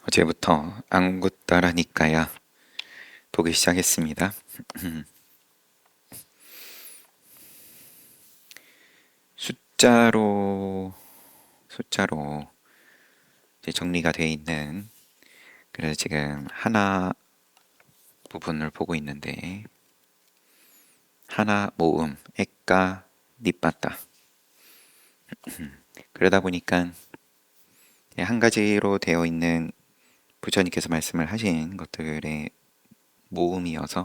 어제부터 안 굳다라니까야 보기 시작했습니다. 숫자로 이제 정리가 되어 있는, 그래서 지금 하나 부분을 보고 있는데, 하나 모음 액가 니빠따. 그러다 보니까 한 가지로 되어 있는 부처님께서 말씀을 하신 것들의 모음이어서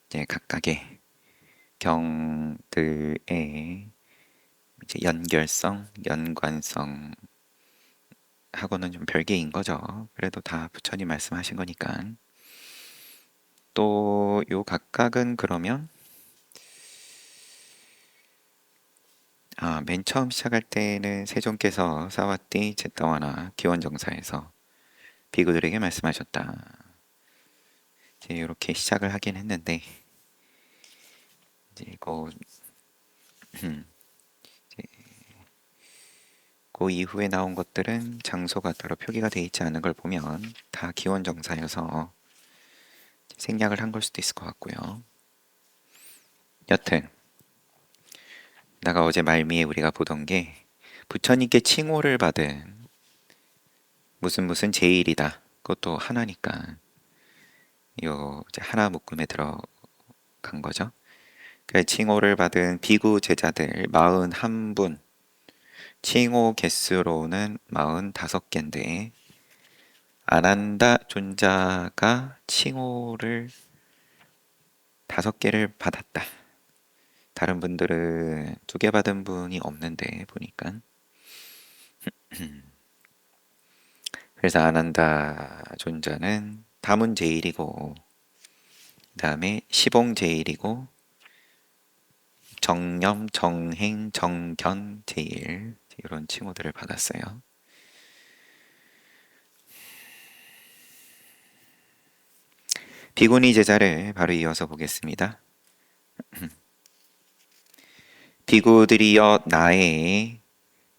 이제 각각의 경들의 이제 연결성, 연관성 하고는 좀 별개인 거죠. 그래도 다 부처님 말씀하신 거니까. 또 요 각각은 그러면 맨 처음 시작할 때는 세존께서 사와띠 제타와나 기원정사에서 비구들에게 말씀하셨다. 이제 이렇게 시작을 하긴 했는데 이제 그 이후에 나온 것들은 장소가 따로 표기가 되어 있지 않은 걸 보면 다 기원정사여서 생략을 한 걸 수도 있을 것 같고요. 여튼 나가 어제 말미에 우리가 보던 게 부처님께 칭호를 받은 무슨 무슨 제일이다. 그것도 하나니까 요 이제 하나 묶음에 들어간 거죠. 그 칭호를 받은 비구 제자들 41분, 칭호 개수로는 45개인데 아난다 존자가 칭호를 5개를 받았다. 다른 분들은 2개 받은 분이 없는데 보니까. 그래서 아난다 존자는 다문제일이고 그 다음에 시봉제일이고 정념, 정행, 정견, 제일 이런 칭호들을 받았어요. 비구니 제자를 바로 이어서 보겠습니다. 비구들이여 나의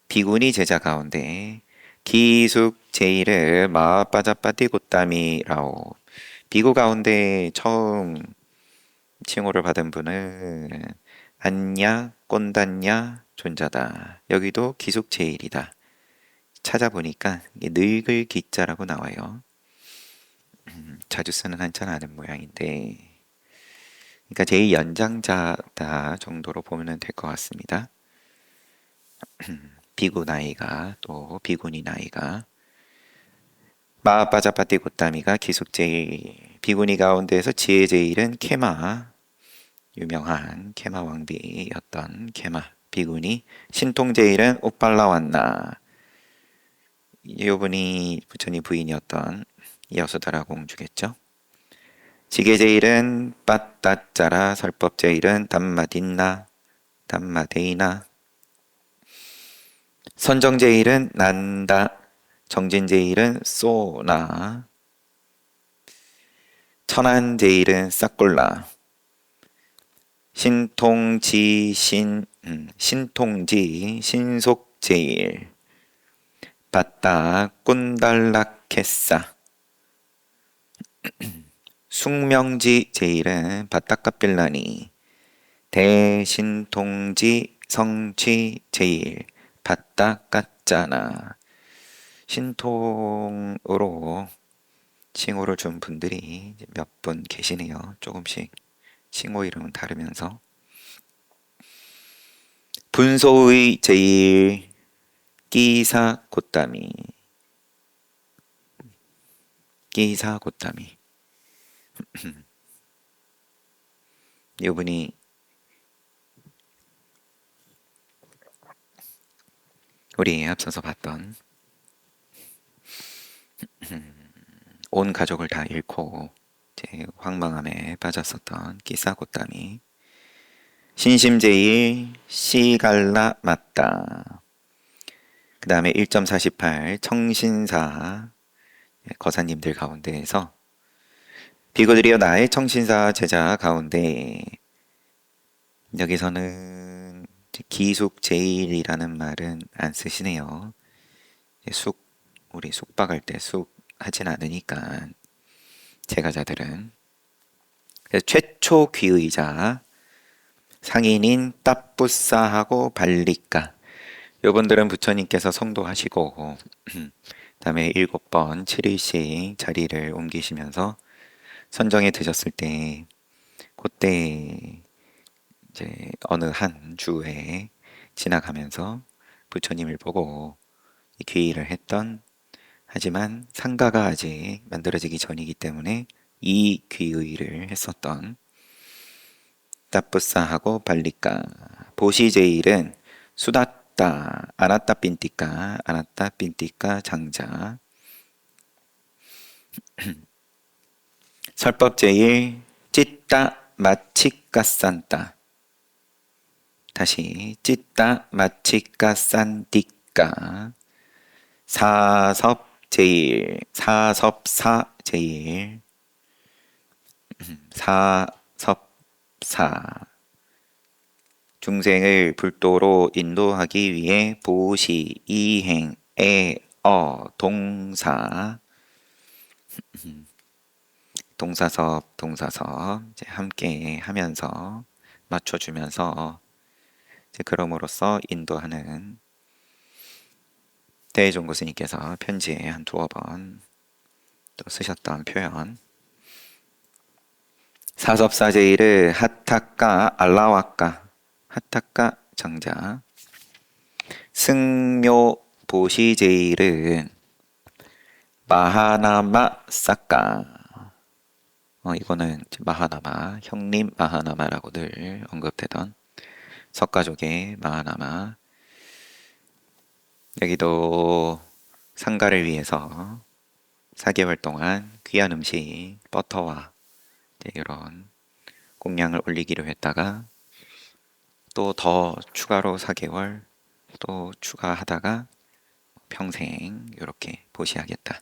비구니 제자 가운데 기숙 제일을 마빠자빠띠 곧다미라오. 비구 가운데 처음 칭호를 받은 분은 안냐 꼰단냐 존자다. 여기도 기숙 제일이다. 찾아보니까 늙을 기자라고 나와요. 자주 쓰는 한자는 아는 모양인데, 그러니까 제일 연장자다 정도로 보면 될 것 같습니다. 비구 나이가 또 비구니 나이가 마빠자파티 고따미가 기숙제일 비구니 가운데에서 지혜제일은 케마 유명한 케마 왕비였던 케마 비구니 신통제일은 오팔라완나 이분이 부처님 부인이었던 여수다라 공주겠죠. 지게제일은 빠따짜라 설법제일은 담마딘나 담마데이나 선정제일은 난다 정진제일은 쏘나 천안제일은 싹골라 신통지 신속제일 바따 꾼달라케싸 숙명지 제일은 바따카필라니 대신통지 성취 제일 바따까짜나 신통으로 칭호를 준 분들이 몇 분 계시네요. 조금씩 칭호 이름은 다르면서 분소의 제일 끼사 곧다미 이분이 우리 앞서서 봤던 온 가족을 다 잃고 이제 황망함에 빠졌었던 끼사고땀이 신심제일 시갈라 맞다. 그 다음에 1.48 청신사 거사님들 가운데에서 비구들이여 나의 청신사 제자 가운데 여기서는 기숙제일이라는 말은 안 쓰시네요. 우리 숙박할 때 숙 하진 않으니까 제가자들은. 그래서 최초 귀의자 상인인 따뿌싸하고 발리까, 요분들은 부처님께서 성도하시고 그다음에 7번 7일씩 자리를 옮기시면서 선정에 드셨을 때, 그때 이제 어느 한 주에 지나가면서 부처님을 보고 귀의를 했던, 하지만 상가가 아직 만들어지기 전이기 때문에 이 귀의를 했었던 따뿌싸하고 발리까. 보시제일은 수다따 아나따 빈띠까 아나따 빈띠까 장자. 설법제일 찌따 마치까산따. 다시 찌따 마치까산띠까. 사섭제일 사섭사제일 사섭사. 중생을 불도로 인도하기 위해 보시, 이행, 동사, 동사섭 이제 함께 하면서 맞춰주면서 이제 그럼으로써 인도하는 대종고 스님께서 편지에 한 2번 또 쓰셨던 표현. 사섭사제일을 하타까 알라와까, 하타까 정자. 승묘 보시제일은 마하나마 사까. 이거는 마하나마, 형님 마하나마라고 늘 언급되던 석가족의 마하나마. 여기도 상가를 위해서 4개월 동안 귀한 음식, 버터와 이런 공양을 올리기로 했다가 또 더 추가로 4개월 또 추가하다가 평생 이렇게 보시하겠다.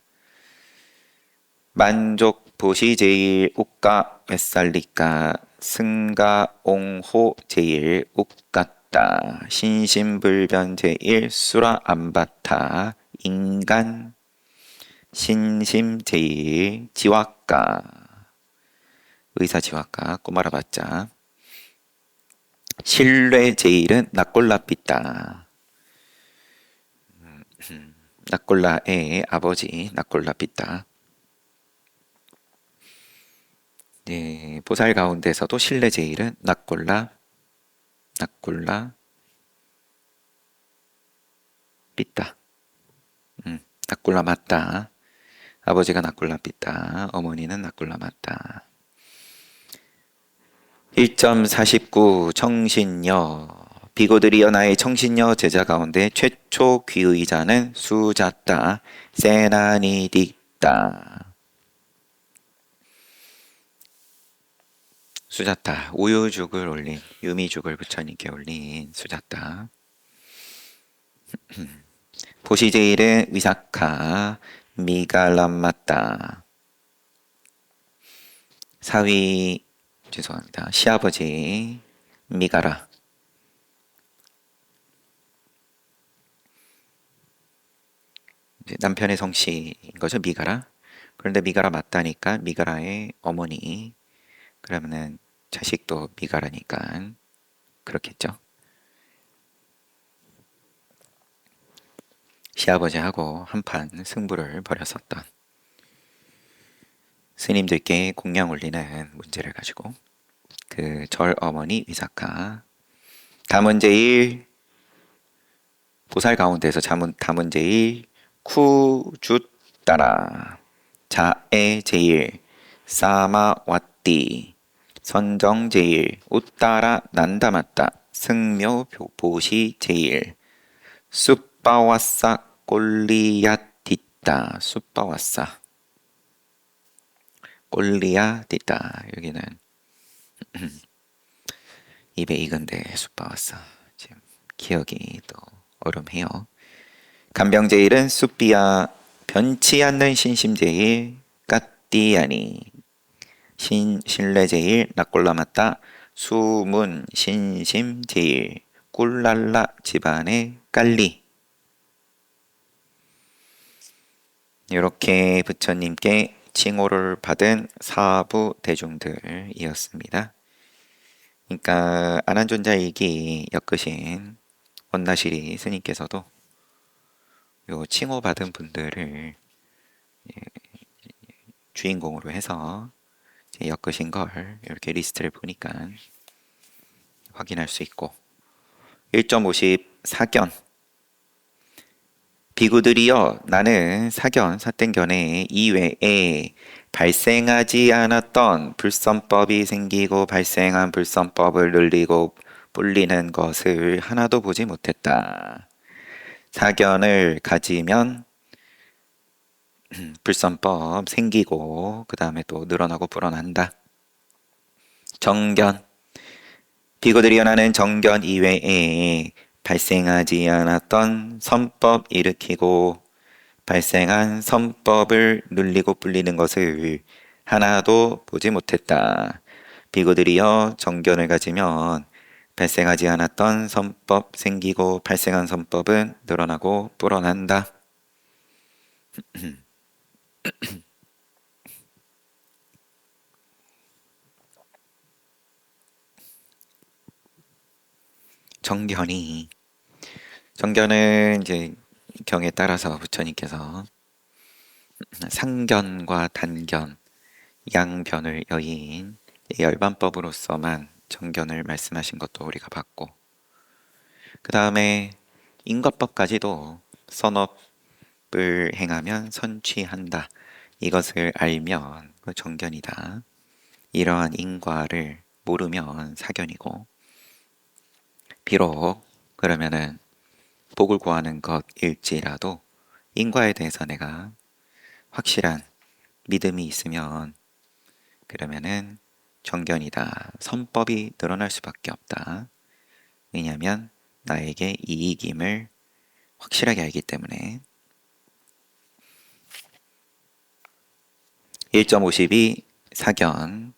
만족 보시제일 우까 웨살리까 승가 옹호 제일 우까따 신심불변 제일 수라 안바타 인간 신심 제일 지와까 의사 지와까 꼬마라봤자. 신뢰 제일은 나꼴라삐따. 나꼴라의 아버지 나꼴라삐따. 네, 보살 가운데서도 신뢰 제일은 나꼴라 삐따. 나꼴라 맞다. 아버지가 나꼴라 삐따, 어머니는 나꼴라 맞다. 1.49 청신녀. 비고들이여 나의 청신녀 제자 가운데 최초 귀의자는 수자따 세나니딕따. 수자따, 우유죽을 올린, 유미죽을 부처님께 올린 수자따. 보시제일은 위사카 미갈람마따. 사위, 죄송합니다, 시아버지 미가라. 남편의 성씨인 거죠, 미가라. 그런데 미가라 맞다니까 미가라의 어머니, 그러면은 자식도 미가라니까 그렇겠죠. 시아버지하고 한판 승부를 벌였었던 스님들께 공양 올리는 문제를 가지고 그 절 어머니 위사카. 다문제일 보살 가운데서 다문제일 쿠주따라 자에 제일 사마와띠 선정제일 우따라 난다맞다 승묘 보시 제일 숫바와싸 꼴리야띠따. 숫바와싸 꼴리야띠따. 여기는 입에 익은데 숫바와싸. 지금 기억이 또 어렵해요. 간병제일은 숫비야 변치 않는 신심제일 까띠아니. 신뢰제일 나꼴라맞다 수문 신심제일 꿀랄라 집안의 깔리. 이렇게 부처님께 칭호를 받은 사부 대중들이었습니다. 그러니까 안한존자이기 엮으신 원나시리 스님께서도 요 칭호 받은 분들을 주인공으로 해서 엮으신 걸 이렇게 리스트를 보니까 확인할 수 있고 1.50 사견 비구들이여 나는 사견 사땡견에 이외에 발생하지 않았던 불선법이 생기고 발생한 불선법을 늘리고 불리는 것을 하나도 보지 못했다. 사견을 가지면 불선법 생기고 그 다음에 또 늘어나고 불어난다. 정견 비구들이여 나는 정견 이외에 발생하지 않았던 선법 일으키고 발생한 선법을 눌리고 불리는 것을 하나도 보지 못했다. 비구들이여 정견을 가지면 발생하지 않았던 선법 생기고 발생한 선법은 늘어나고 불어난다. 정견은 이제 경에 따라서 부처님께서 상견과 단견, 양변을 여인 열반법으로서만 정견을 말씀하신 것도 우리가 봤고 그 다음에 인과법까지도 선업을 행하면 선취한다. 이것을 알면 그 정견이다. 이러한 인과를 모르면 사견이고 비록 그러면은 복을 구하는 것일지라도 인과에 대해서 내가 확실한 믿음이 있으면 그러면은 정견이다. 선법이 늘어날 수밖에 없다. 왜냐하면 나에게 이익임을 확실하게 알기 때문에 1.52 사견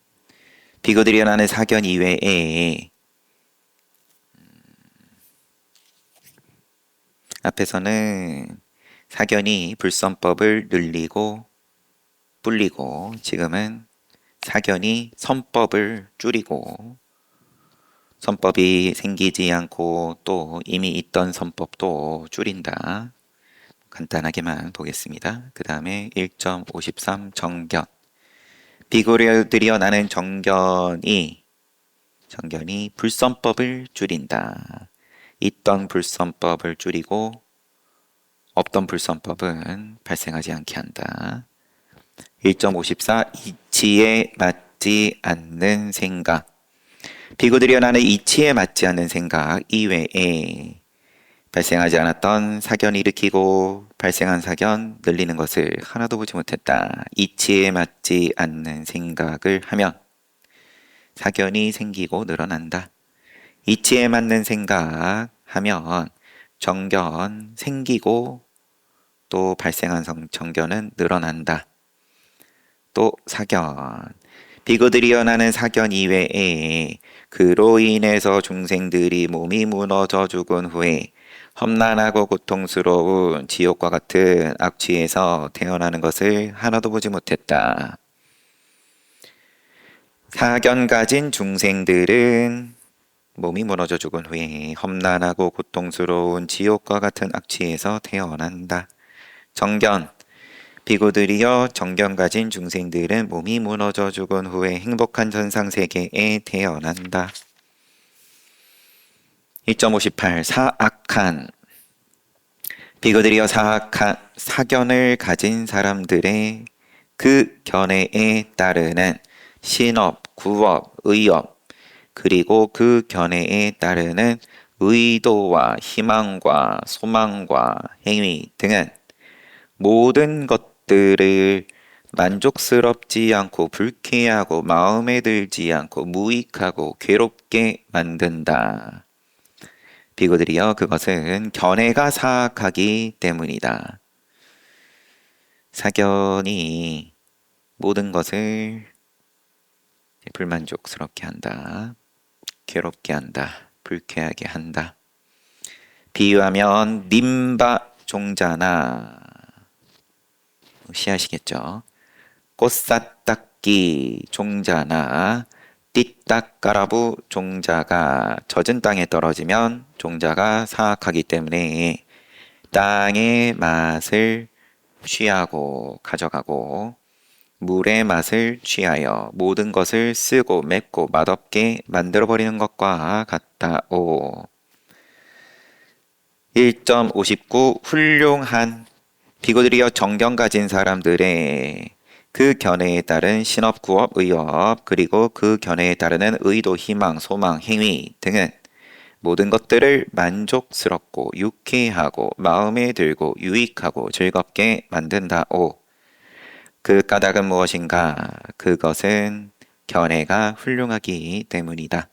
비구들이여 나는 사견 이외에 앞에서는 사견이 불선법을 늘리고 불리고 지금은 사견이 선법을 줄이고 선법이 생기지 않고 또 이미 있던 선법도 줄인다. 간단하게만 보겠습니다. 그 다음에 1.53 정견 비구들이여 나는 정견이 불선법을 줄인다. 있던 불선법을 줄이고 없던 불선법은 발생하지 않게 한다. 1.54 이치에 맞지 않는 생각 비구들이여 나는 이치에 맞지 않는 생각 이외에 발생하지 않았던 사견 일으키고 발생한 사견 늘리는 것을 하나도 보지 못했다. 이치에 맞지 않는 생각을 하면 사견이 생기고 늘어난다. 이치에 맞는 생각 하면 정견 생기고 또 발생한 정견은 늘어난다. 또 사견 비구들이여 나는 사견 이외에 그로 인해서 중생들이 몸이 무너져 죽은 후에 험난하고 고통스러운 지옥과 같은 악취에서 태어나는 것을 하나도 보지 못했다. 사견 가진 중생들은 몸이 무너져 죽은 후에 험난하고 고통스러운 지옥과 같은 악취에서 태어난다. 정견 비구들이여 정견 가진 중생들은 몸이 무너져 죽은 후에 행복한 전상세계에 태어난다. 1.58 사악한 비구들이여 사악한 사견을 가진 사람들의 그 견해에 따르는 신업, 구업, 의업 그리고 그 견해에 따르는 의도와 희망과 소망과 행위 등은 모든 것들을 만족스럽지 않고 불쾌하고 마음에 들지 않고 무익하고 괴롭게 만든다. 비구들이여 그것은 견해가 사악하기 때문이다. 사견이 모든 것을 불만족스럽게 한다. 괴롭게 한다. 불쾌하게 한다. 비유하면 님바 종자나 시하시겠죠. 꽃사닦기 종자나 띠딱가라부 종자가 젖은 땅에 떨어지면 종자가 사악하기 때문에 땅의 맛을 취하고 가져가고 물의 맛을 취하여 모든 것을 쓰고 맵고 맛없게 만들어버리는 것과 같다오. 1.59 훌륭한 비고들이여 정경 가진 사람들의 그 견해에 따른 신업, 구업, 의업 그리고 그 견해에 따르는 의도, 희망, 소망, 행위 등은 모든 것들을 만족스럽고 유쾌하고 마음에 들고 유익하고 즐겁게 만든다오. 그 까닭은 무엇인가? 그것은 견해가 훌륭하기 때문이다.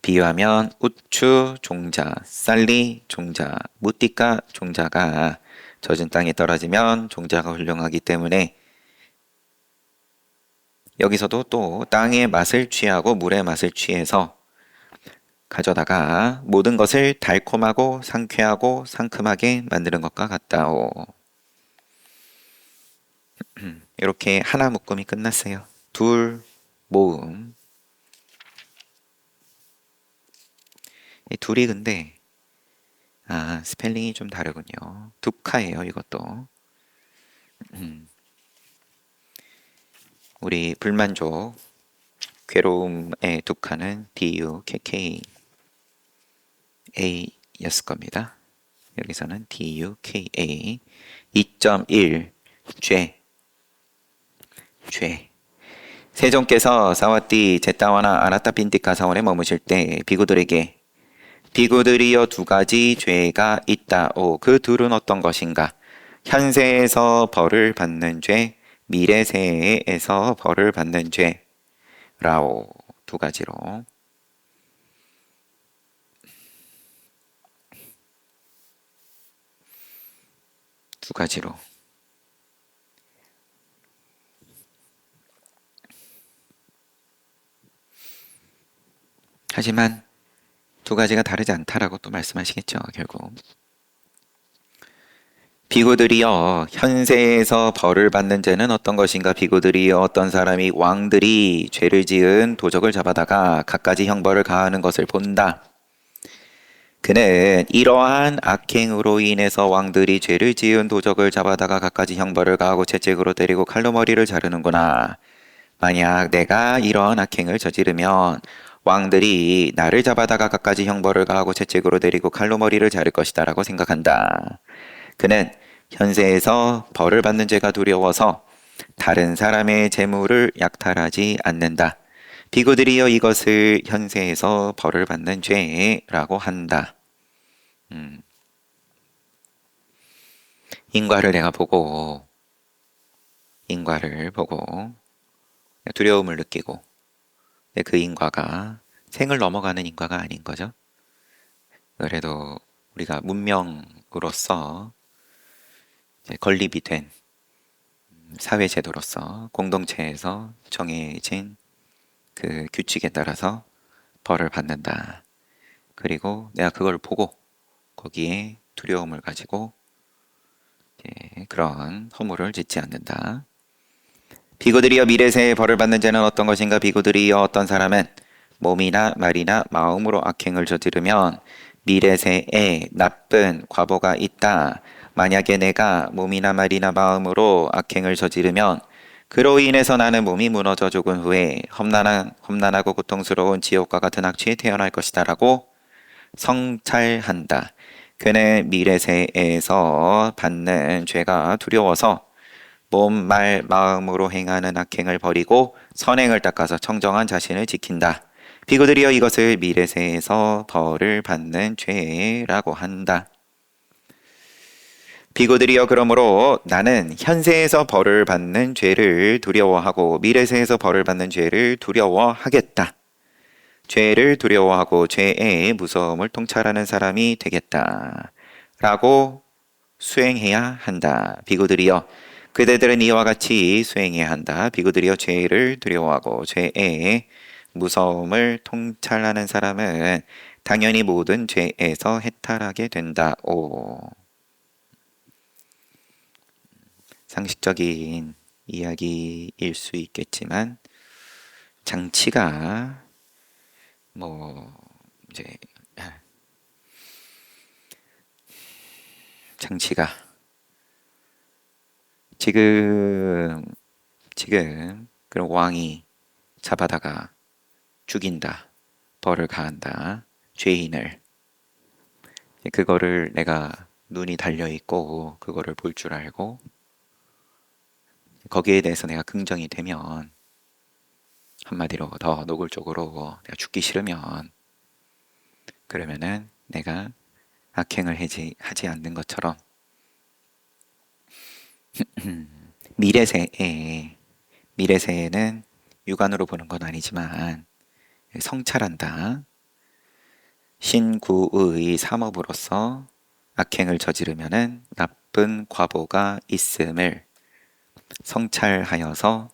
비유하면 우추 종자, 쌀리 종자, 무띠까 종자가 젖은 땅에 떨어지면 종자가 훌륭하기 때문에 여기서도 또 땅의 맛을 취하고 물의 맛을 취해서 가져다가 모든 것을 달콤하고 상쾌하고 상큼하게 만드는 것과 같다오. 이렇게 하나 묶음이 끝났어요. 둘 모음. 이 둘이 근데 스펠링이 좀 다르군요. 두카예요, 이것도. 우리 불만족 괴로움의 두카는 DUKK A였을 겁니다. 여기서는 DUKA 2.1 죄. 세종께서 사와띠 제따와나 아나타 빈티카 사원에 머무실 때 비구들에게 비구들이여 두 가지 죄가 있다오. 그 둘은 어떤 것인가? 현세에서 벌을 받는 죄, 미래세에서 벌을 받는 죄라오. 두 가지로. 두 가지로. 하지만 두 가지가 다르지 않다라고 또 말씀하시겠죠, 결국. 비구들이여 현세에서 벌을 받는 죄는 어떤 것인가? 비구들이여 어떤 사람이 왕들이 죄를 지은 도적을 잡아다가 갖가지 형벌을 가하는 것을 본다. 그는 이러한 악행으로 인해서 왕들이 죄를 지은 도적을 잡아다가 갖가지 형벌을 가하고 채찍으로 때리고 칼로 머리를 자르는구나. 만약 내가 이러한 악행을 저지르면 왕들이 나를 잡아다가 갖가지 형벌을 가하고 채찍으로 때리고 칼로 머리를 자를 것이다 라고 생각한다. 그는 현세에서 벌을 받는 죄가 두려워서 다른 사람의 재물을 약탈하지 않는다. 비구들이여 이것을 현세에서 벌을 받는 죄라고 한다. 인과를 보고 두려움을 느끼고 그 인과가 생을 넘어가는 인과가 아닌 거죠. 그래도 우리가 문명으로서 건립이 된 사회제도로서 공동체에서 정해진 그 규칙에 따라서 벌을 받는다. 그리고 내가 그걸 보고 거기에 두려움을 가지고 그런 허물을 짓지 않는다. 비구들이여 미래세에 벌을 받는 자는 어떤 것인가? 비구들이여 어떤 사람은 몸이나 말이나 마음으로 악행을 저지르면 미래세에 나쁜 과보가 있다. 만약에 내가 몸이나 말이나 마음으로 악행을 저지르면 그로 인해서 나는 몸이 무너져 죽은 후에 험난하고 고통스러운 지옥과 같은 악취에 태어날 것이다 라고 성찰한다. 그는 미래세에서 받는 죄가 두려워서 몸, 말, 마음으로 행하는 악행을 버리고 선행을 닦아서 청정한 자신을 지킨다. 비구들이여 이것을 미래세에서 벌을 받는 죄라고 한다. 비구들이여 그러므로 나는 현세에서 벌을 받는 죄를 두려워하고 미래세에서 벌을 받는 죄를 두려워하겠다. 죄를 두려워하고 죄의 무서움을 통찰하는 사람이 되겠다. 라고 수행해야 한다. 비구들이여 그대들은 이와 같이 수행해야 한다. 비구들이여 죄를 두려워하고 죄의 무서움을 통찰하는 사람은 당연히 모든 죄에서 해탈하게 된다. 오. 상식적인 이야기일 수 있겠지만 장치가 뭐 이제 장치가 지금 그런 왕이 잡아다가 죽인다, 벌을 가한다, 죄인을. 그거를 내가 눈이 달려 있고 그거를 볼 줄 알고 거기에 대해서 내가 긍정이 되면, 한마디로 더 노골적으로 내가 죽기 싫으면, 그러면은 내가 악행을 하지 않는 것처럼 미래세에는 육안으로 보는 건 아니지만 성찰한다. 신구의 삼업으로서 악행을 저지르면은 나쁜 과보가 있음을 성찰하여서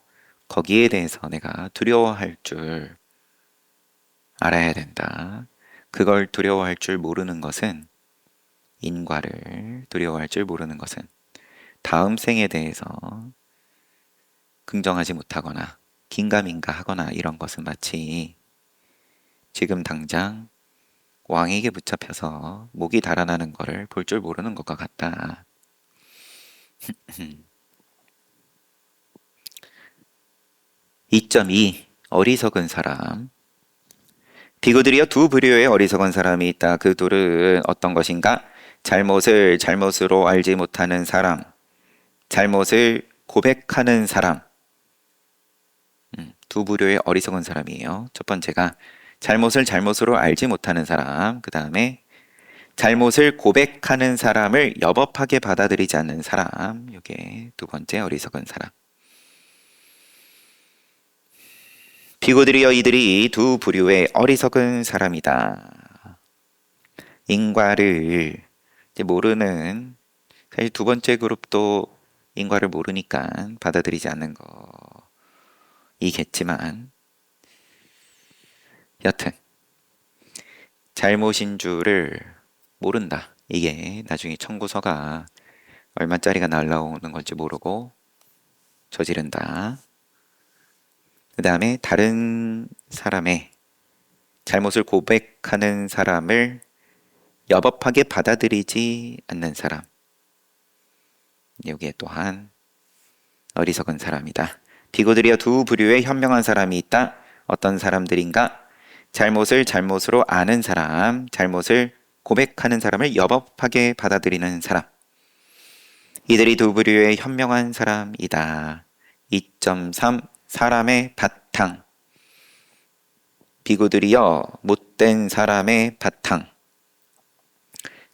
거기에 대해서 내가 두려워할 줄 알아야 된다. 그걸 두려워할 줄 모르는 것은, 인과를 두려워할 줄 모르는 것은 다음 생에 대해서 긍정하지 못하거나 긴가민가 하거나 이런 것은 마치 지금 당장 왕에게 붙잡혀서 목이 달아나는 것을 볼 줄 모르는 것과 같다. 2.2 어리석은 사람. 비구들이여 두 부류의 어리석은 사람이 있다. 그 둘은 어떤 것인가? 잘못을 잘못으로 알지 못하는 사람, 잘못을 고백하는 사람. 두 부류의 어리석은 사람이에요. 첫 번째가 잘못을 잘못으로 알지 못하는 사람, 그 다음에 잘못을 고백하는 사람을 여법하게 받아들이지 않는 사람. 이게 두 번째 어리석은 사람. 비구들이여 이들이 두 부류의 어리석은 사람이다. 인과를 이제 모르는, 사실 두 번째 그룹도 인과를 모르니까 받아들이지 않는 거이겠지만, 여튼 잘못인 줄을 모른다. 이게 나중에 청구서가 얼마짜리가 날라오는 건지 모르고 저지른다. 그 다음에 다른 사람의 잘못을 고백하는 사람을 여법하게 받아들이지 않는 사람. 여기에 또한 어리석은 사람이다. 비구들이여 두 부류의 현명한 사람이 있다. 어떤 사람들인가? 잘못을 잘못으로 아는 사람, 잘못을 고백하는 사람을 여법하게 받아들이는 사람. 이들이 두 부류의 현명한 사람이다. 2.3 사람의 바탕. 비구들이여 못된 사람의 바탕,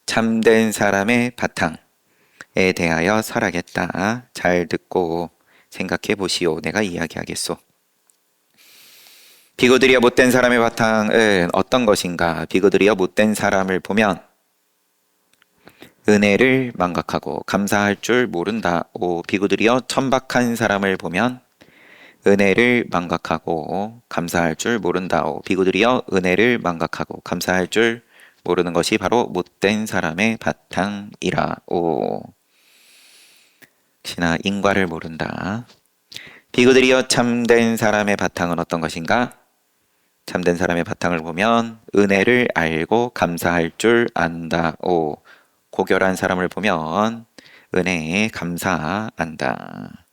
참된 사람의 바탕에 대하여 설하겠다. 잘 듣고 생각해 보시오. 내가 이야기하겠소. 비구들이여 못된 사람의 바탕은 어떤 것인가? 비구들이여 못된 사람을 보면 은혜를 망각하고 감사할 줄 모른다. 오, 비구들이여 천박한 사람을 보면 은혜를 망각하고 감사할 줄 모른다. 오, 비구들이여 은혜를 망각하고 감사할 줄 모르는 것이 바로 못된 사람의 바탕이라. 오, 역시나 인과를 모른다. 비구들이여 참된 사람의 바탕은 어떤 것인가? 참된 사람의 바탕을 보면 은혜를 알고 감사할 줄 안다. 오, 고결한 사람을 보면 은혜에 감사한다.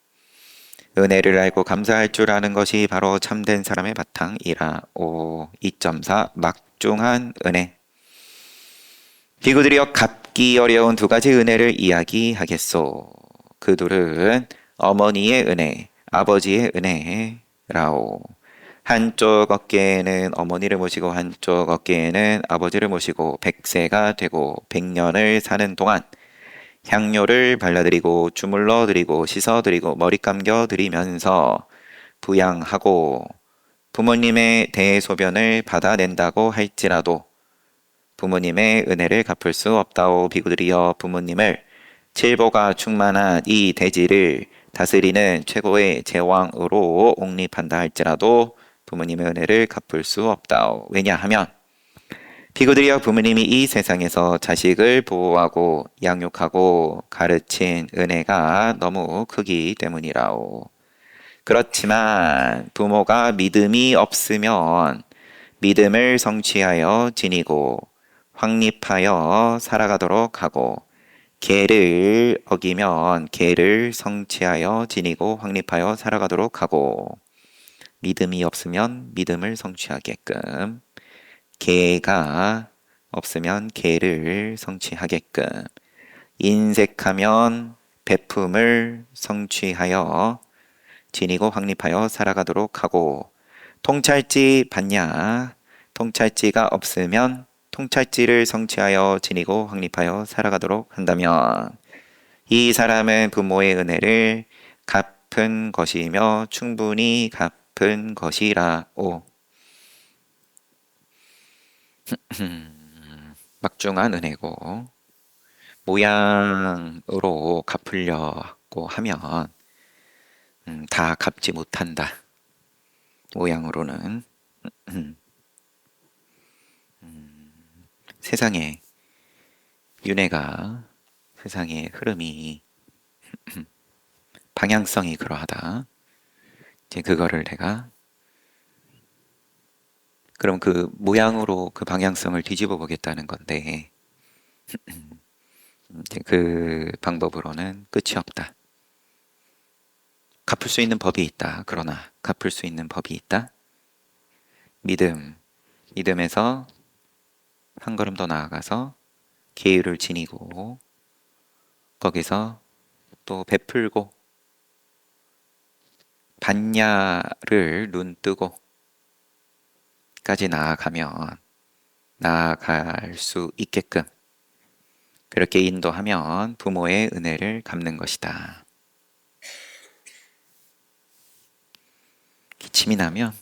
은혜를 알고 감사할 줄 아는 것이 바로 참된 사람의 바탕이라. 오, 2.4 막중한 은혜. 비구들이여 갚기 어려운 두 가지 은혜를 이야기하겠소. 그 둘은 어머니의 은혜, 아버지의 은혜라오. 한쪽 어깨에는 어머니를 모시고 한쪽 어깨에는 아버지를 모시고 100세가 되고 100년을 사는 동안 향료를 발라드리고 주물러드리고 씻어드리고 머리 감겨드리면서 부양하고 부모님의 대소변을 받아낸다고 할지라도 부모님의 은혜를 갚을 수 없다오. 비구들이여 부모님을 칠보가 충만한 이 대지를 다스리는 최고의 제왕으로 옹립한다 할지라도 부모님의 은혜를 갚을 수 없다오. 왜냐하면 비구들이여 부모님이 이 세상에서 자식을 보호하고 양육하고 가르친 은혜가 너무 크기 때문이라오. 그렇지만 부모가 믿음이 없으면 믿음을 성취하여 지니고 확립하여 살아가도록 하고 계를 어기면 계를 성취하여 지니고 확립하여 살아가도록 하고 믿음이 없으면 믿음을 성취하게끔 계가 없으면 계를 성취하게끔 인색하면 베품을 성취하여 지니고 확립하여 살아가도록 하고 통찰지 받냐? 통찰지가 없으면 통찰지를 성취하여 지니고 확립하여 살아가도록 한다면 이 사람은 부모의 은혜를 갚은 것이며 충분히 갚은 것이라오. 막중한 은혜고 모양으로 갚으려고 하면 다 갚지 못한다. 모양으로는 세상에 윤회가 세상의 흐름이 방향성이 그러하다. 이제 그거를 내가 그럼 그 모양으로 그 방향성을 뒤집어 보겠다는 건데 이제 그 방법으로는 끝이 없다. 갚을 수 있는 법이 있다. 그러나 갚을 수 있는 법이 있다. 믿음에서 한 걸음 더 나아가서 계율을 지니고 거기서 또 베풀고 받냐를 눈뜨고 까지 나아가면 나아갈 수 있게끔 그렇게 인도하면 부모의 은혜를 갚는 것이다. 기침이 나면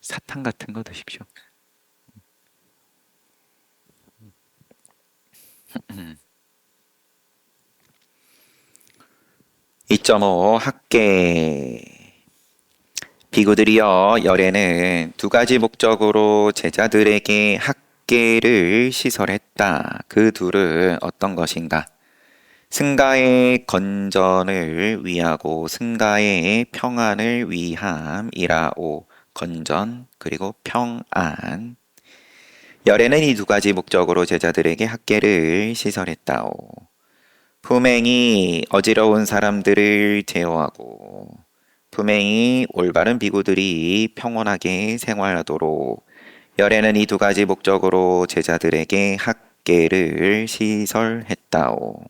사탕 같은 거 드십시오. 2.5 학계 비구들이여 열애는 두 가지 목적으로 제자들에게 학계를 시설했다. 그 둘은 어떤 것인가? 승가의 건전을 위하고 승가의 평안을 위함이라오. 건전 그리고 평안. 열애는 이 두 가지 목적으로 제자들에게 학계를 시설했다오. 품행이 어지러운 사람들을 제어하고 품행이 올바른 비구들이 평온하게 생활하도록 열애는 이 두 가지 목적으로 제자들에게 학계를 시설했다오.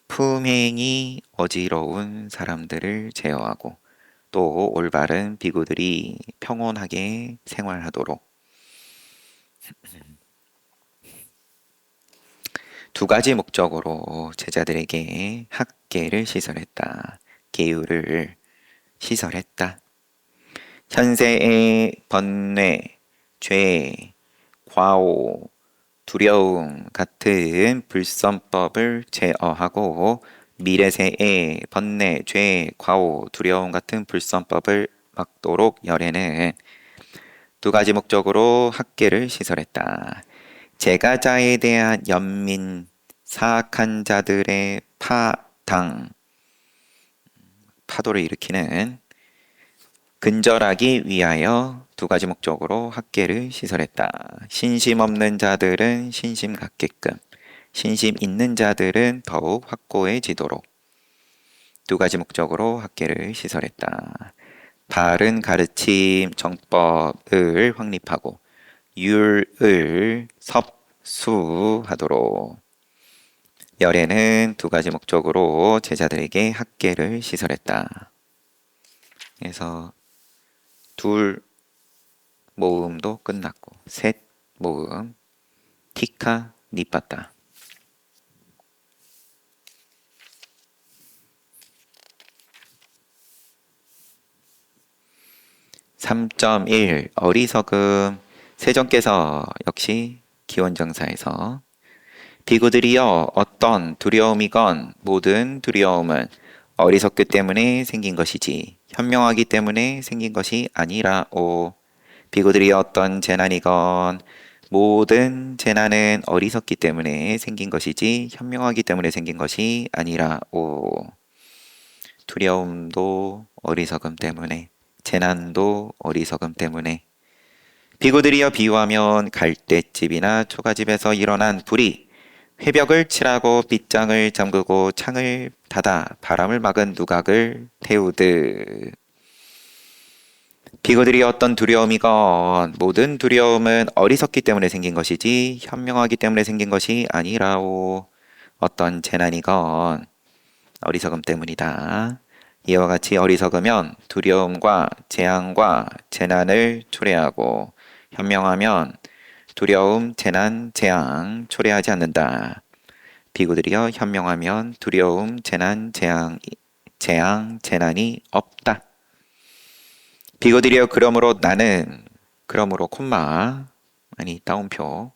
품행이 어지러운 사람들을 제어하고 또 올바른 비구들이 평온하게 생활하도록 두 가지 목적으로 제자들에게 학계를 시설했다. 계율을 시설했다. 현세의 번뇌, 죄, 과오, 두려움 같은 불선법을 제어하고 미래세의 번뇌, 죄, 과오, 두려움 같은 불선법을 막도록 열애는 두 가지 목적으로 학계를 시설했다. 제가자에 대한 연민, 사악한 자들의 파도를 일으키는 근절하기 위하여 두 가지 목적으로 학계를 시설했다. 신심 없는 자들은 신심 갖게끔, 신심 있는 자들은 더욱 확고해지도록 두 가지 목적으로 학계를 시설했다. 바른 가르침 정법을 확립하고 율을 섭수하도록 열애는 두 가지 목적으로 제자들에게 학계를 시설했다. 그래서 둘 모음도 끝났고 셋 모음 티카 니빠따 3.1 어리석음 세종께서 역시 기원정사에서 비구들이여 어떤 두려움이건 모든 두려움은 어리석기 때문에 생긴 것이지 현명하기 때문에 생긴 것이 아니라오. 비구들이 어떤 재난이건 모든 재난은 어리석기 때문에 생긴 것이지 현명하기 때문에 생긴 것이 아니라오. 두려움도 어리석음 때문에, 재난도 어리석음 때문에. 비구들이여 비유하면 갈대집이나 초가집에서 일어난 불이 회벽을 칠하고 빗장을 잠그고 창을 닫아 바람을 막은 누각을 태우듯. 비구들이 어떤 두려움이건 모든 두려움은 어리석기 때문에 생긴 것이지 현명하기 때문에 생긴 것이 아니라오. 어떤 재난이건 어리석음 때문이다. 이와 같이 어리석으면 두려움과 재앙과 재난을 초래하고 현명하면 두려움, 재난, 재앙 초래하지 않는다. 비구들이여 현명하면 두려움, 재난, 재앙, 재난이 없다. 비구들이여 그러므로 나는, 그러므로 콤마, 아니 따옴표,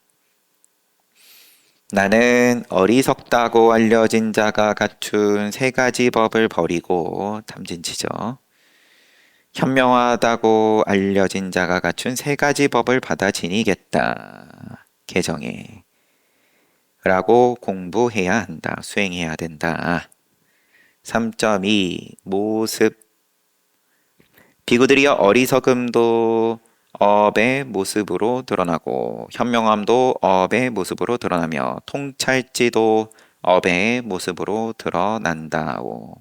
나는 어리석다고 알려진 자가 갖춘 세 가지 법을 버리고, 탐진치죠. 현명하다고 알려진 자가 갖춘 세 가지 법을 받아 지니겠다. 개정에. 라고 공부해야 한다. 수행해야 된다. 3.2 모습. 비구들이여 어리석음도 업의 모습으로 드러나고 현명함도 업의 모습으로 드러나며 통찰지도 업의 모습으로 드러난다오.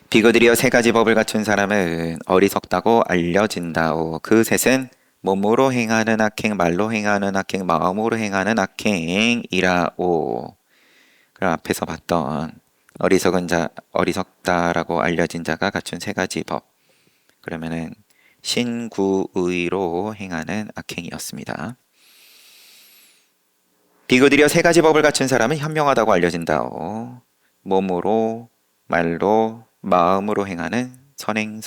비구들이여 세 가지 법을 갖춘 사람은 어리석다고 알려진다오. 그 셋은 몸으로 행하는 악행, 말로 행하는 악행, 마음으로 행하는 악행이라오. 그럼 앞에서 봤던 어리석다라고 알려진 자가 갖춘 세 가지 법. 그러면은 신구의로 행하는 악행이었습니다. 비구들이여 세 가지 법을 갖춘 사람은 현명하다고 알려진다오. 몸으로, 말로, 마음으로 행하는 선행.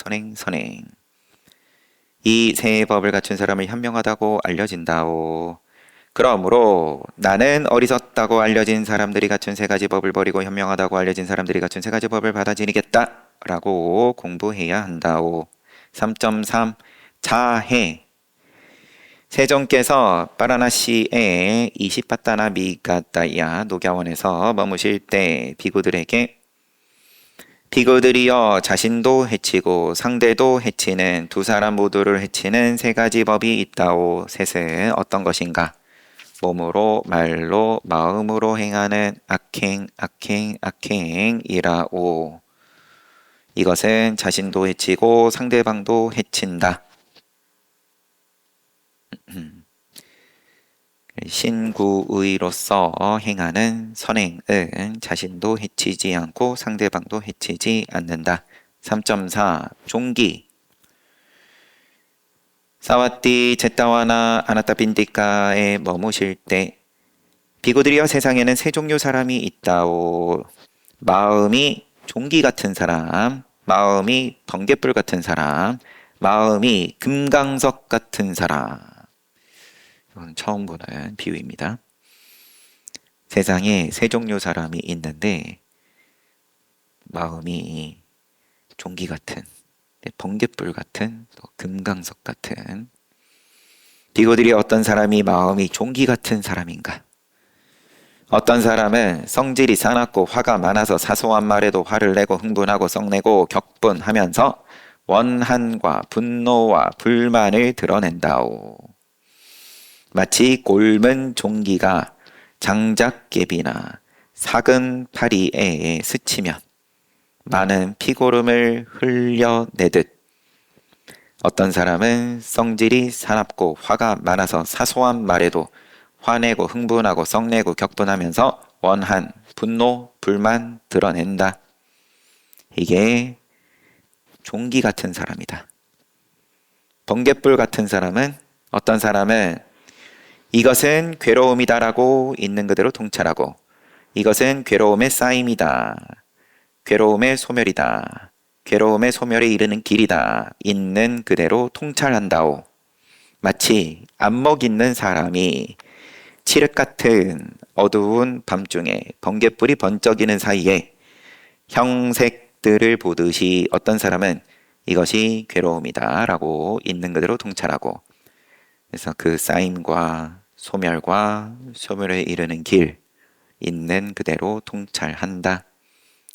이 세 법을 갖춘 사람을 현명하다고 알려진다오. 그러므로 나는 어리석다고 알려진 사람들이 갖춘 세 가지 법을 버리고 현명하다고 알려진 사람들이 갖춘 세 가지 법을 받아지니겠다 라고 공부해야 한다오. 3.3 자해. 세종께서 파라나시에 이시파타나 미가다야 녹야원에서 머무실 때 비구들이여 자신도 해치고 상대도 해치는 두 사람 모두를 해치는 세 가지 법이 있다오. 셋은 어떤 것인가? 몸으로, 말로, 마음으로 행하는 악행이라오. 이것은 자신도 해치고 상대방도 해친다. 신구의로서 행하는 선행은 자신도 해치지 않고 상대방도 해치지 않는다. 3.4 종기. 사와띠 제타와나 아나타빈디카에 머무실 때 비구들이여 세상에는 세 종류 사람이 있다오. 마음이 종기 같은 사람, 마음이 번갯불 같은 사람, 마음이 금강석 같은 사람. 이건 처음 보는 비유입니다. 세상에 세 종류 사람이 있는데 마음이 종기 같은, 번갯불 같은, 또 금강석 같은. 비구들이 어떤 사람이 마음이 종기 같은 사람인가? 어떤 사람은 성질이 사납고 화가 많아서 사소한 말에도 화를 내고 흥분하고 썩내고 격분하면서 원한과 분노와 불만을 드러낸다오. 마치 골문 종기가 장작개비나 삭은 파리에 스치면 많은 피고름을 흘려내듯 어떤 사람은 성질이 사납고 화가 많아서 사소한 말에도 화내고 흥분하고 썩내고 격분하면서 원한, 분노, 불만 드러낸다. 이게 종기 같은 사람이다. 번갯불 같은 사람은 어떤 사람은 이것은 괴로움이다라고 있는 그대로 통찰하고 이것은 괴로움의 쌓임이다. 괴로움의 소멸이다. 괴로움의 소멸에 이르는 길이다. 있는 그대로 통찰한다오. 마치 안목 있는 사람이 칠흑 같은 어두운 밤중에 번갯불이 번쩍이는 사이에 형색들을 보듯이 어떤 사람은 이것이 괴로움이다 라고 있는 그대로 통찰하고, 그래서 그 쌓임과 소멸과 소멸에 이르는 길 있는 그대로 통찰한다.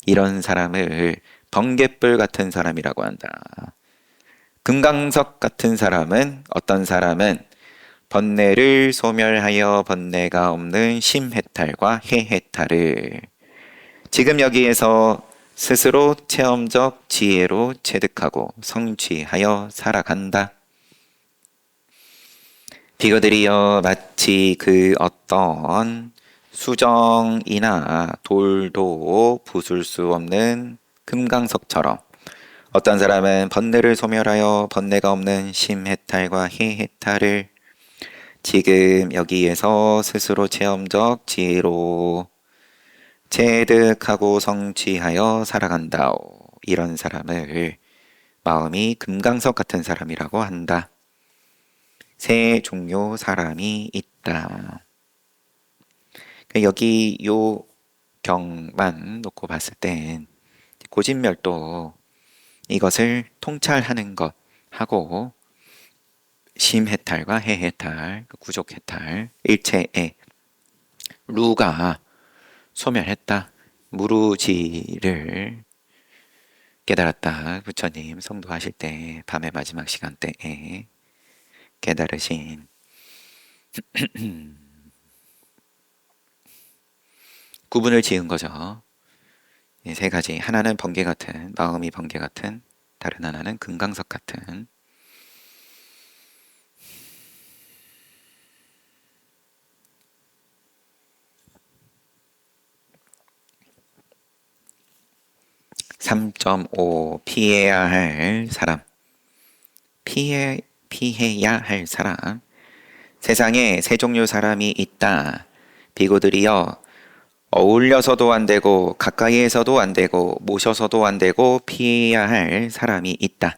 이런 사람을 번갯불 같은 사람이라고 한다. 금강석 같은 사람은 어떤 사람은 번뇌를 소멸하여 번뇌가 없는 심해탈과 해해탈을 지금 여기에서 스스로 체험적 지혜로 체득하고 성취하여 살아간다. 비거들이여 마치 그 어떤 수정이나 돌도 부술 수 없는 금강석처럼 어떤 사람은 번뇌를 소멸하여 번뇌가 없는 심해탈과 해해탈을 지금 여기에서 스스로 체험적 지혜로 체득하고 성취하여 살아간다오. 이런 사람을 마음이 금강석 같은 사람이라고 한다. 세 종류 사람이 있다. 여기 요 경만 놓고 봤을 땐 고진멸도 이것을 통찰하는 것 하고 심해탈과 해해탈, 구족해탈, 일체의 루가 소멸했다. 무루지를 깨달았다. 부처님 성도하실 때 밤의 마지막 시간대에 깨달으신 구분을 지은 거죠. 세 가지. 하나는 번개 같은, 마음이 번개 같은, 다른 하나는 금강석 같은. (3.5) 피해야 할 사람. 피해야 할 사람. 세상에 세 종류 사람이 있다. 비고들이여 어울려서도 안 되고 가까이에서도 안 되고 모셔서도 안 되고 피해야 할 사람이 있다.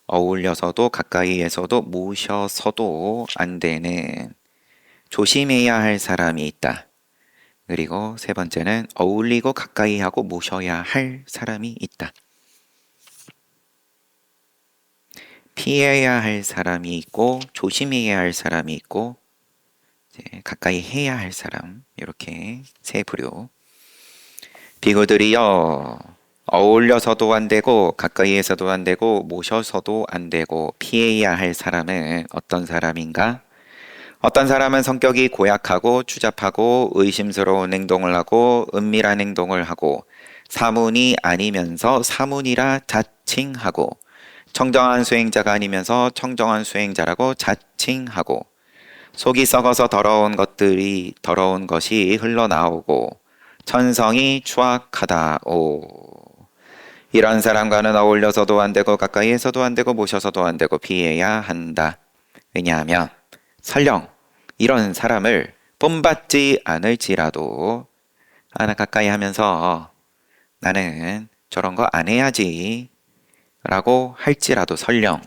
어울려서도 가까이에서도 모셔서도 안 되는 조심해야 할 사람이 있다. 그리고 세 번째는 어울리고 가까이 하고 모셔야 할 사람이 있다. 피해야 할 사람이 있고 조심해야 할 사람이 있고 이제 가까이 해야 할 사람, 이렇게 세 부류. 비구들이여 어울려서도 안 되고 가까이에서도 안 되고 모셔서도 안 되고 피해야 할 사람은 어떤 사람인가? 어떤 사람은 성격이 고약하고 추잡하고 의심스러운 행동을 하고 은밀한 행동을 하고 사문이 아니면서 사문이라 자칭하고 청정한 수행자가 아니면서 청정한 수행자라고 자칭하고 속이 썩어서 더러운 것이 흘러나오고 천성이 추악하다. 이런 사람과는 어울려서도 안 되고 가까이에서도 안 되고 모셔서도 안 되고 피해야 한다. 왜냐하면 설령 이런 사람을 본받지 않을지라도 하나 가까이 하면서 나는 저런 거 안 해야지 라고 할지라도 설령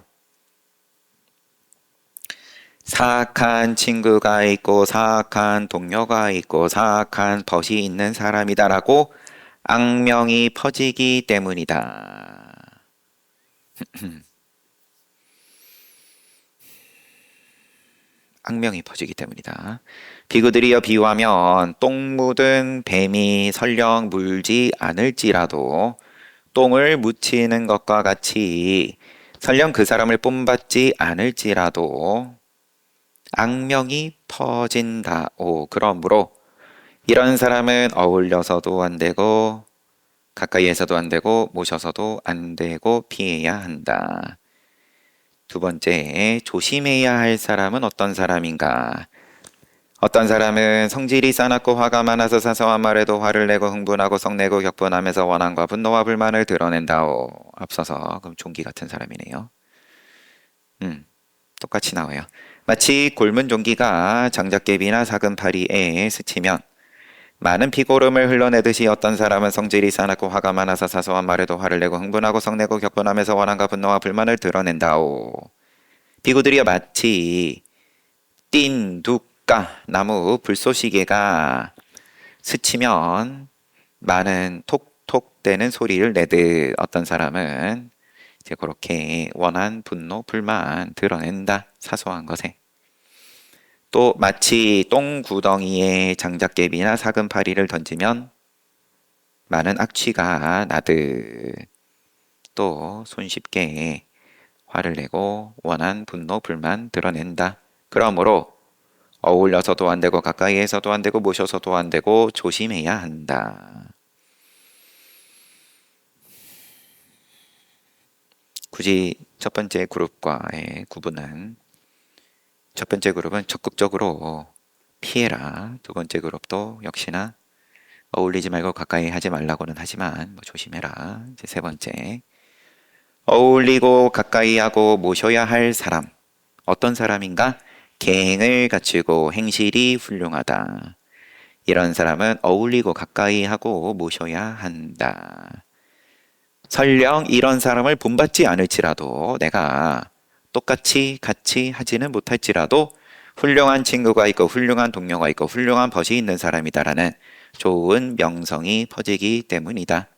사악한 친구가 있고 사악한 동료가 있고 사악한 벗이 있는 사람이다라고 악명이 퍼지기 때문이다. 악명이 퍼지기 때문이다. 비구들이여 비유하면 똥 묻은 뱀이 설령 물지 않을지라도 똥을 묻히는 것과 같이 설령 그 사람을 본받지 않을지라도 악명이 퍼진다. 그러므로 이런 사람은 어울려서도 안 되고 가까이에서도 안 되고 모셔서도 안 되고 피해야 한다. 두 번째, 조심해야 할 사람은 어떤 사람인가? 어떤 사람은 성질이 싸납고 화가 많아서 사소한 말에도 화를 내고 흥분하고 성내고 격분하면서 원한과 분노와 불만을 드러낸다오. 앞서서 그럼 종기 같은 사람이네요. 똑같이 나와요. 마치 곪은 종기가 장작개비나 사금파리에 스치면 많은 피고름을 흘러내듯이 어떤 사람은 성질이 싸납고 화가 많아서 사소한 말에도 화를 내고 흥분하고 성내고 격분하면서 원한과 분노와 불만을 드러낸다오. 비구들이여 마치 띵둑가 나무 불쏘시개가 스치면 많은 톡톡 대는 소리를 내듯 어떤 사람은 이제 그렇게 원한 분노, 불만 드러낸다. 사소한 것에. 또 마치 똥구덩이에 장작개비나 사금파리를 던지면 많은 악취가 나듯 또 손쉽게 화를 내고 원한 분노, 불만 드러낸다. 그러므로 어울려서도 안 되고 가까이에서도 안 되고 모셔서도 안 되고 조심해야 한다. 굳이 첫 번째 그룹과의 구분은 첫 번째 그룹은 적극적으로 피해라. 두 번째 그룹도 역시나 어울리지 말고 가까이 하지 말라고는 하지만 뭐 조심해라. 이제 세 번째 어울리고 가까이 하고 모셔야 할 사람. 어떤 사람인가? 계행을 갖추고 행실이 훌륭하다. 이런 사람은 어울리고 가까이 하고 모셔야 한다. 설령 이런 사람을 본받지 않을지라도 내가 똑같이 같이 하지는 못할지라도 훌륭한 친구가 있고 훌륭한 동료가 있고 훌륭한 벗이 있는 사람이다라는 좋은 명성이 퍼지기 때문이다.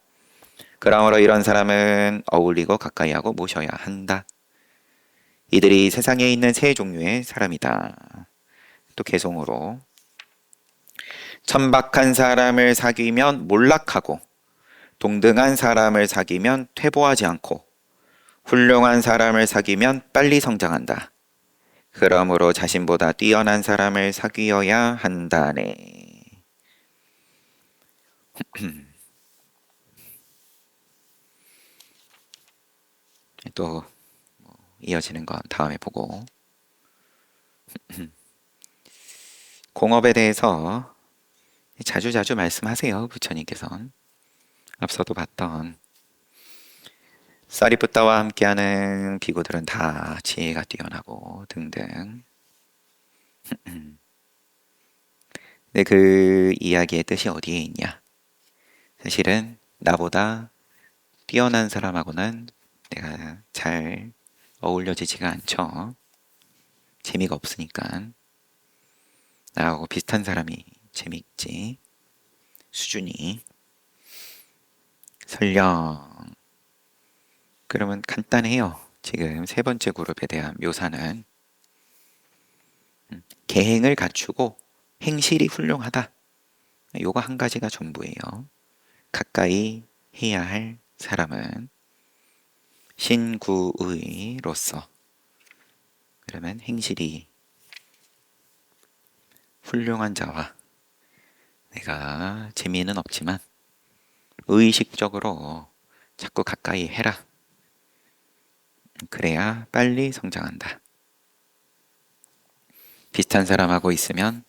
그러므로 이런 사람은 어울리고 가까이 하고 모셔야 한다. 이들이 세상에 있는 세 종류의 사람이다. 또 개성으로 천박한 사람을 사귀면 몰락하고 동등한 사람을 사귀면 퇴보하지 않고 훌륭한 사람을 사귀면 빨리 성장한다. 그러므로 자신보다 뛰어난 사람을 사귀어야 한다네. 또 이어지는 건 다음에 보고 공업에 대해서 자주자주 말씀하세요. 부처님께서는 앞서도 봤던 사리푸타와 함께하는 비구들은 다 지혜가 뛰어나고 등등. 근데 그 이야기의 뜻이 어디에 있냐? 사실은 나보다 뛰어난 사람하고는 내가 잘 어울려지지가 않죠. 재미가 없으니까. 나하고 비슷한 사람이 재미있지. 수준이. 설령. 그러면 간단해요. 지금 세 번째 그룹에 대한 묘사는 계행을 갖추고 행실이 훌륭하다. 요거 한 가지가 전부예요. 가까이 해야 할 사람은 신구의로서 그러면 행실이 훌륭한 자와 내가 재미는 없지만 의식적으로 자꾸 가까이 해라. 그래야 빨리 성장한다. 비슷한 사람하고 있으면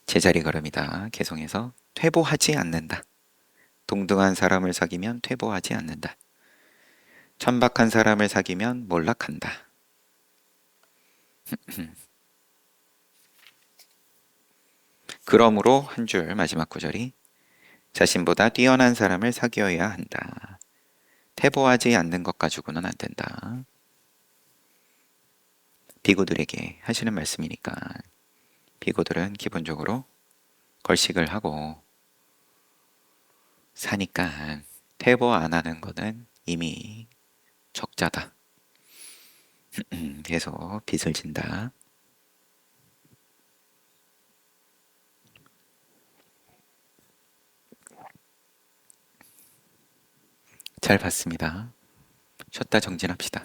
제자리 걸음이다. 개성에서 퇴보하지 않는다. 동등한 사람을 사귀면 퇴보하지 않는다. 천박한 사람을 사귀면 몰락한다. 그러므로 한 줄 마지막 구절이 자신보다 뛰어난 사람을 사귀어야 한다. 퇴보하지 않는 것 가지고는 안 된다. 비구들에게 하시는 말씀이니까 비구들은 기본적으로 걸식을 하고 사니까 퇴보 안 하는 거는 이미 적자다. 계속 빚을 진다. 잘 봤습니다. 쉬었다 정진합시다.